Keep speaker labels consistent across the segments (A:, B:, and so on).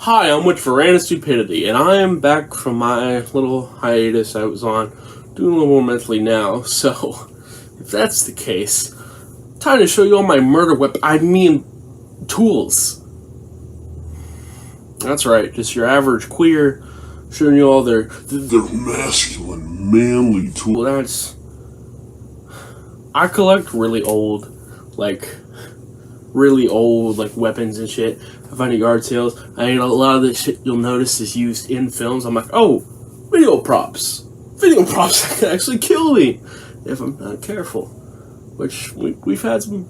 A: Hi, I'm with Veranda Stupidity, and I am back from my little hiatus I was on, doing a little more mentally now, so if that's the case, time to show you all my murder tools. That's right, just your average queer, showing you all their
B: masculine, manly tools.
A: I collect really old weapons and shit. I find at yard sales. I mean, a lot of the shit you'll notice is used in films. I'm like, oh, video props that can actually kill me if I'm not careful. Which we've had some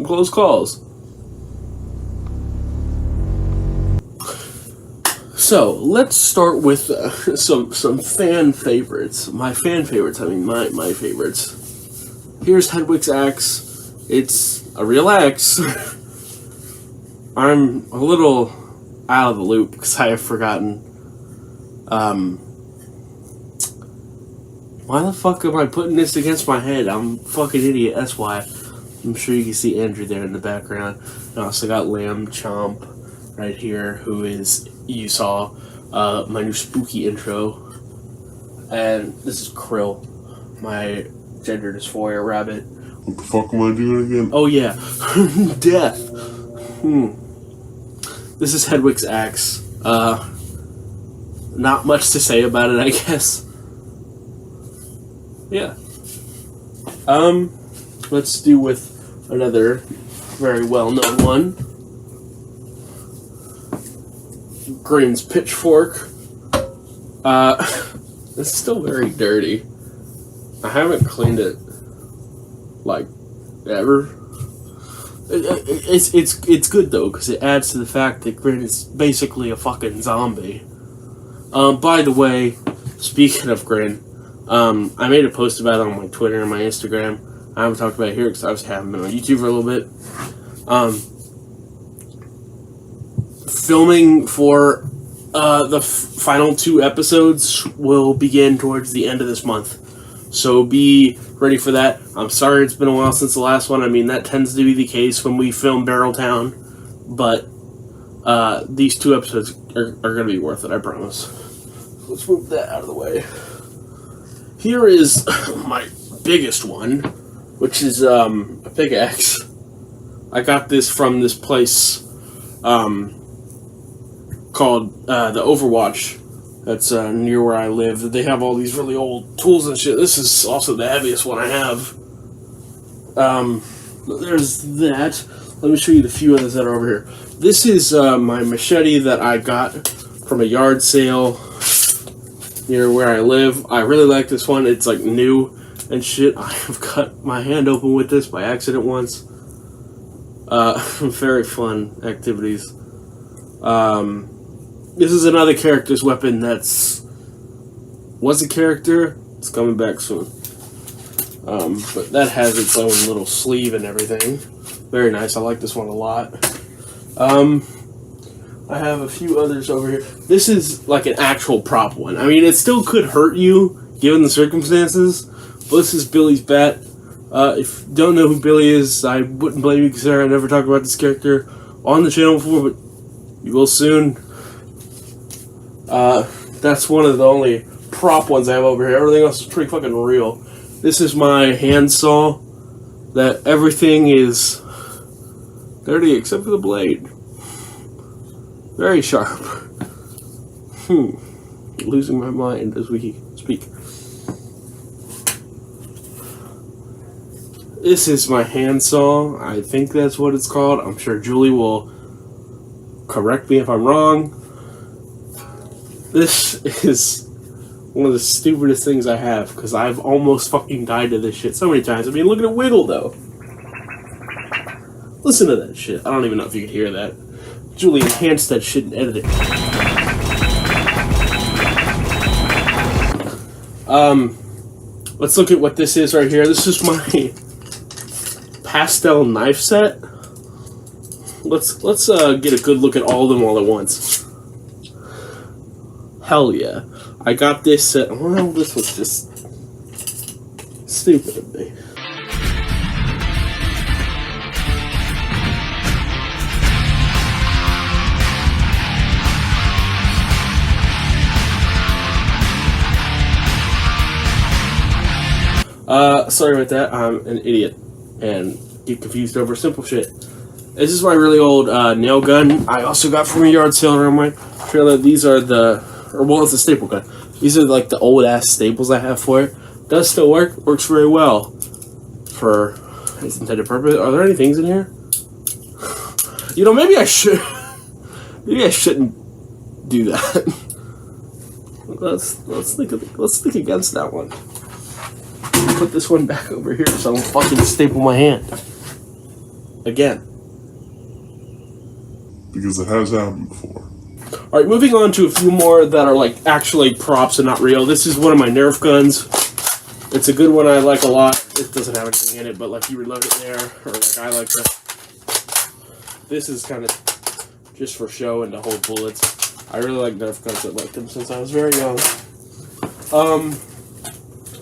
A: close calls. So let's start with some fan favorites. My favorites. Here's Hedwig's axe. It's a real axe. I'm a little out of the loop because I have forgotten. Why the fuck am I putting this against my head? I'm a fucking idiot, that's why. I'm sure you can see Andrew there in the background. I also got Lamb Chomp right here, who is, you saw, my new spooky intro. And this is Krill, my gender dysphoria rabbit.
B: What the fuck am I doing again?
A: Oh yeah, death. This is Hedwig's axe. Not much to say about it, I guess. Yeah. Let's do with another very well-known one. Grin's pitchfork. It's still very dirty. I haven't cleaned it like ever. It's good though, because it adds to the fact that Grin is basically a fucking zombie. By the way, speaking of Grin, I made a post about it on my Twitter and my Instagram. I haven't talked about it here because I haven't been on YouTube for a little bit. Filming for the final 2 episodes will begin towards the end of this month. So be ready for that. I'm sorry it's been a while since the last one. I mean, that tends to be the case when we film Barreltown. But these 2 episodes are going to be worth it, I promise. Let's move that out of the way. Here is my biggest one, which is a pickaxe. I got this from this place called the Overwatch. That's near where I live. They have all these really old tools and shit. This is also the heaviest one I have. There's that. Let me show you the few others that are over here. This is my machete that I got from a yard sale near where I live. I really like this one. It's like new and shit. I have cut my hand open with this by accident once. Very fun activities. This is another character's weapon was a character. It's coming back soon. But that has its own little sleeve and everything. Very nice. I like this one a lot. I have a few others over here. This is like an actual prop one. I mean, it still could hurt you given the circumstances. But this is Billy's bat. If you don't know who Billy is, I wouldn't blame you because I never talked about this character on the channel before, but you will soon. That's one of the only prop ones I have over here. Everything else is pretty fucking real. This is my handsaw. That everything is dirty except for the blade. Very sharp. Losing my mind as we speak. This is my handsaw. I think that's what it's called. I'm sure Julie will correct me if I'm wrong. This is one of the stupidest things I have, because I've almost fucking died to this shit so many times. I mean, look at it wiggle, though. Listen to that shit. I don't even know if you could hear that. Julie enhanced that shit and edited it. Let's look at what this is right here. This is my Pastel Knife Set. Let's get a good look at all of them all at once. Hell yeah. I got this set. Well, this was just stupid of me. Sorry about that. I'm an idiot and get confused over simple shit. This is my really old nail gun. I also got from a yard sale around my trailer. These are it's a staple gun. These are like the old ass staples I have for it. Does still work. Works very well for its intended purpose. Are there any things in here? You know, maybe I should. Maybe I shouldn't do that. Let's think against that one. Put this one back over here so I don't fucking staple my hand again.
B: Because it has happened before.
A: Alright, moving on to a few more that are like actually props and not real. This is one of my Nerf guns. It's a good one I like a lot. It doesn't have anything in it, but like you reload it there, or like I like to. This is kind of just for show and to hold bullets. I really like Nerf guns. I've liked them since I was very young.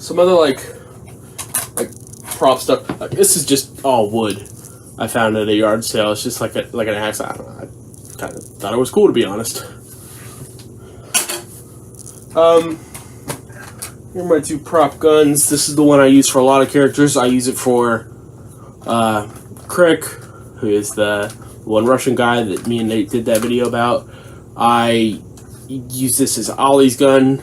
A: Some other like prop stuff. This is just all wood. I found at a yard sale. It's just like an axe. I don't know. I kind of thought it was cool, to be honest. Here are my two prop guns. This is the one I use for a lot of characters. I use it for Crick, who is the one Russian guy that me and Nate did that video about. I use this as Ollie's gun,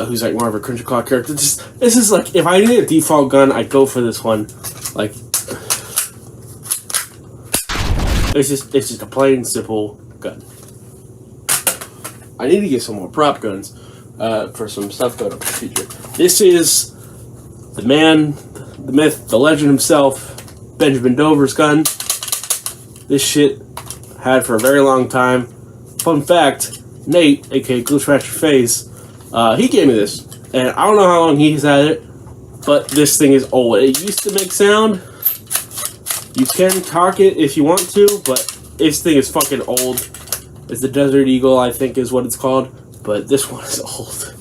A: who's like more of a Cringe Claw character. This is like, if I need a default gun, I'd go for this one. Like, it's just a plain, simple gun. I need to get some more prop guns for some stuff going up in the future. This is the man, the myth, the legend himself, Benjamin Dover's gun. This shit had for a very long time. Fun fact, Nate, aka Glue Scratch Your Face, he gave me this. And I don't know how long he's had it, but this thing is old. It used to make sound. You can cock it if you want to, but this thing is fucking old. It's the Desert Eagle, I think is what it's called. But this one is old.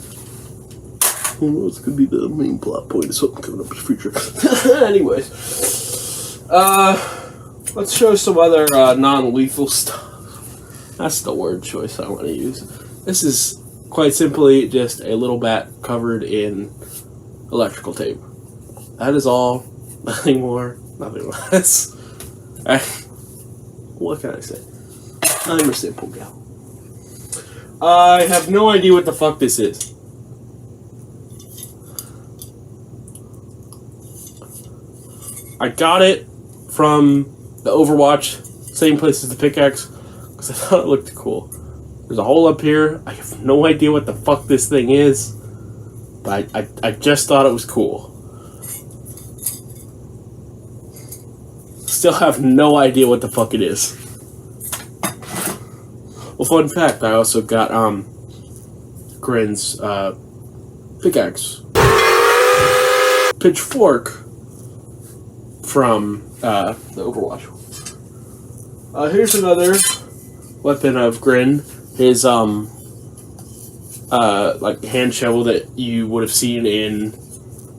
A: Who knows? It could be the main plot point of something coming up in the future. Anyways. Let's show some other non-lethal stuff. That's the word choice I want to use. This is quite simply just a little bat covered in electrical tape. That is all. Nothing more. Nothing less. What can I say? I'm a simple gal. I have no idea what the fuck this is. I got it from the Overwatch, same place as the pickaxe, because I thought it looked cool. There's a hole up here. I have no idea what the fuck this thing is, but I just thought it was cool. Still have no idea what the fuck it is. Well, fun fact, I also got Grin's pickaxe. Pitchfork from the Overwatch. Here's another weapon of Grin. His like hand shovel that you would have seen in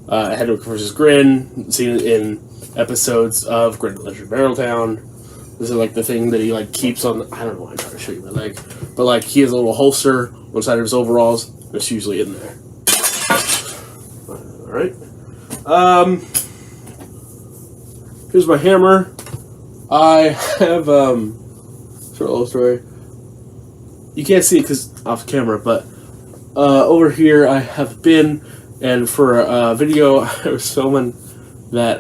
A: Hedwig vs. Grin, seen it in episodes of Grin Leisure Barreltown. This is like the thing that he like keeps on. I don't know why I'm trying to show you my leg, but like he has a little holster on the side of his overalls. It's usually in there. All right. Here's my hammer. I have sort of a little story. You can't see it because off camera, but over here I have a bin, and for a video I was filming that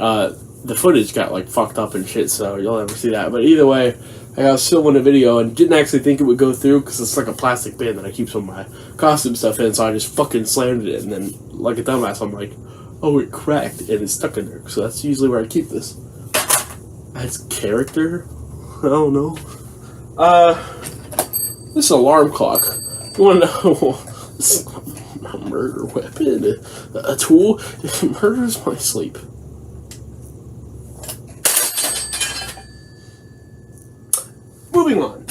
A: the footage got like fucked up and shit, so you'll never see that. But either way, I was filming a video and didn't actually think it would go through because it's like a plastic bin that I keep some of my costume stuff in, so I just fucking slammed it, and then like a dumbass I'm like, oh, it cracked and it's stuck in there. So that's usually where I keep this. As character? I don't know. This is an alarm clock. You want to know? This is not a murder weapon, a tool. It murders my sleep. Moving on.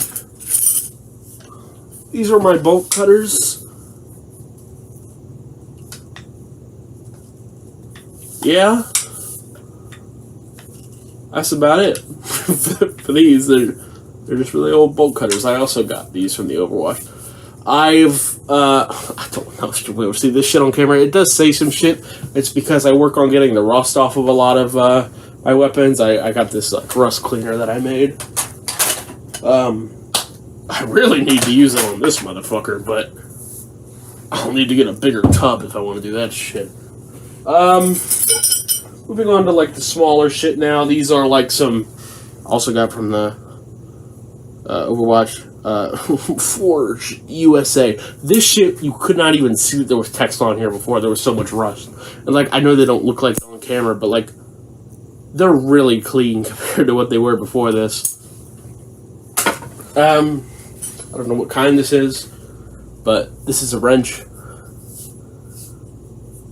A: These are my bolt cutters. Yeah. That's about it. For these, they're just really old bolt cutters. I also got these from the Overwatch. I don't know if you'll be able to see this shit on camera. It does say some shit. It's because I work on getting the rust off of a lot of my weapons. I got this rust cleaner that I made. I really need to use it on this motherfucker, but I'll need to get a bigger tub if I want to do that shit. Moving on to like the smaller shit now. These are like some, also got from the Overwatch Forge USA. This shit, you could not even see that there was text on here before. There was so much rust. And like, I know they don't look like on camera, but like, they're really clean compared to what they were before this. I don't know what kind this is, but this is a wrench.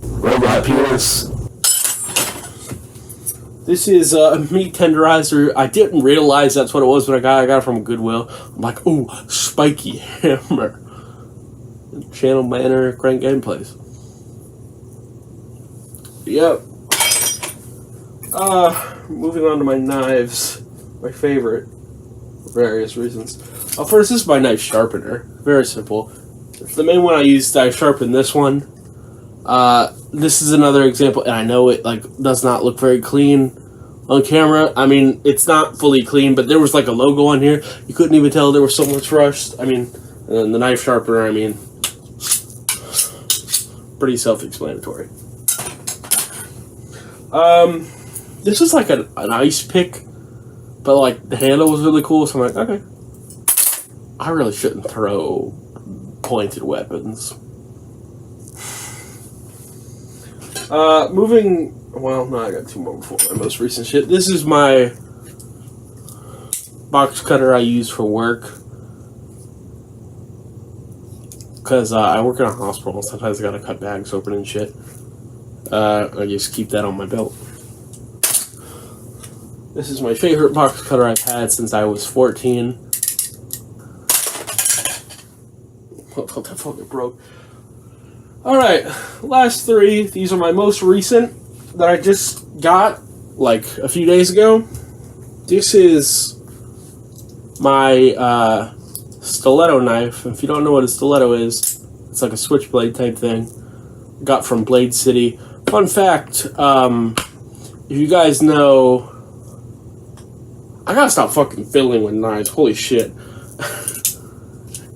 A: Robot penis. This is a meat tenderizer. I didn't realize that's what it was, but I got it from Goodwill. I'm like, ooh, spiky hammer. Channel banner, crank gameplays. Yep. Moving on to my knives. My favorite. For various reasons. First, this is my knife sharpener. Very simple. It's the main one I used. I sharpened this one. This is another example, and I know it like does not look very clean on camera. I mean, it's not fully clean, but there was like a logo on here. You couldn't even tell there was so much rust. I mean, and the knife sharpener, I mean, pretty self-explanatory. This is like an ice pick, but like the handle was really cool, so I'm like, okay. I really shouldn't throw pointed weapons. Well, no, I got two more before my most recent shit. This is my box cutter I use for work. Because I work in a hospital, and sometimes I gotta cut bags open and shit. I just keep that on my belt. This is my favorite box cutter I've had since I was 14. What the fuck, it broke. Alright, last three. These are my most recent that I just got like a few days ago. This is my stiletto knife. If you don't know what a stiletto is, it's like a switchblade type thing. Got from Blade City. Fun fact, if you guys know, I gotta stop fucking fiddling with knives, holy shit.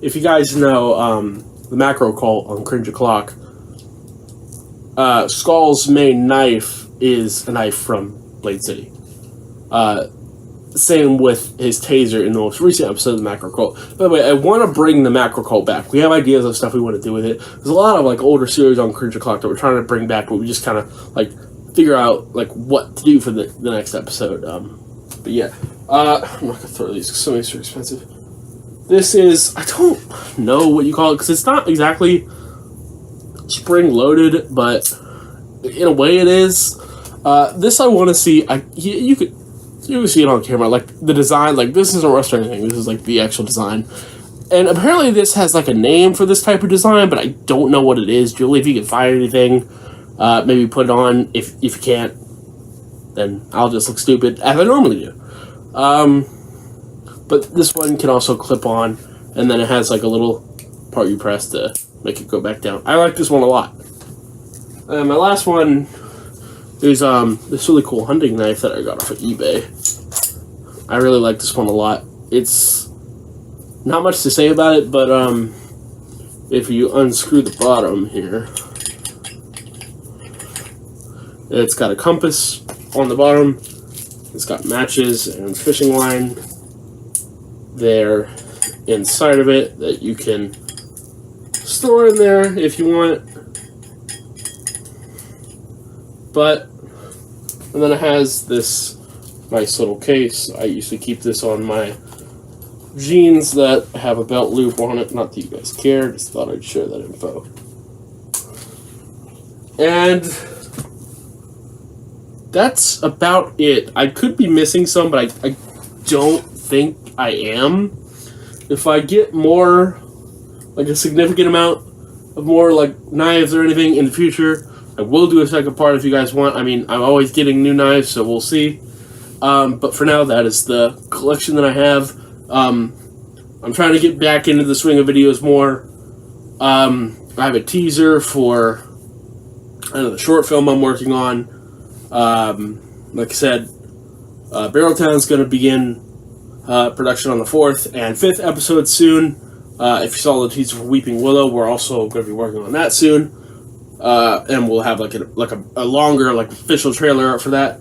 A: If you guys know the macro cult on Cringe O'Clock, Skull's main knife is a knife from Blade City. Same with his taser in the most recent episode of the Macro Cult. By the way, I want to bring the Macro Cult back. We have ideas of stuff we want to do with it. There's a lot of like older series on Cringe O'Clock that we're trying to bring back, but we just kind of like figure out like what to do for the next episode. But yeah, I'm not gonna throw these because some of these are expensive. This is, I don't know what you call it because it's not exactly spring loaded, but in a way it is. This I want to see. You can see it on camera, like the design. Like this isn't rust or anything. This is like the actual design. And apparently this has like a name for this type of design, but I don't know what it is. Julie, if you can find anything, maybe put it on. If you can't, then I'll just look stupid as I normally do. But this one can also clip on, and then it has like a little part you press to make it go back down. I like this one a lot. My last one is this really cool hunting knife that I got off of eBay. I really like this one a lot. It's not much to say about it, but if you unscrew the bottom here, it's got a compass on the bottom. It's got matches and fishing line there inside of it that you can store in there if you want. And then it has this nice little case. I usually keep this on my jeans that have a belt loop on it. Not that you guys care, just thought I'd share that info. And that's about it. I could be missing some, but I don't think I am. If I get more, like a significant amount of more like knives or anything in the future, I will do a second part if you guys want. I mean, I'm always getting new knives, so we'll see. But for now, that is the collection that I have. I'm trying to get back into the swing of videos more. I have a teaser for the short film I'm working on. Like I said, Barreltown's going to begin production on the 4th and 5th episode soon. If you saw the teaser for Weeping Willow, we're also going to be working on that soon. And we'll have a longer official trailer for that.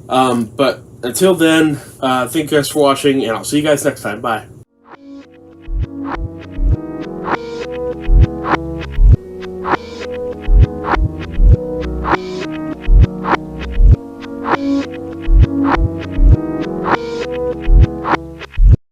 A: But until then, thank you guys for watching, and I'll see you guys next time. Bye.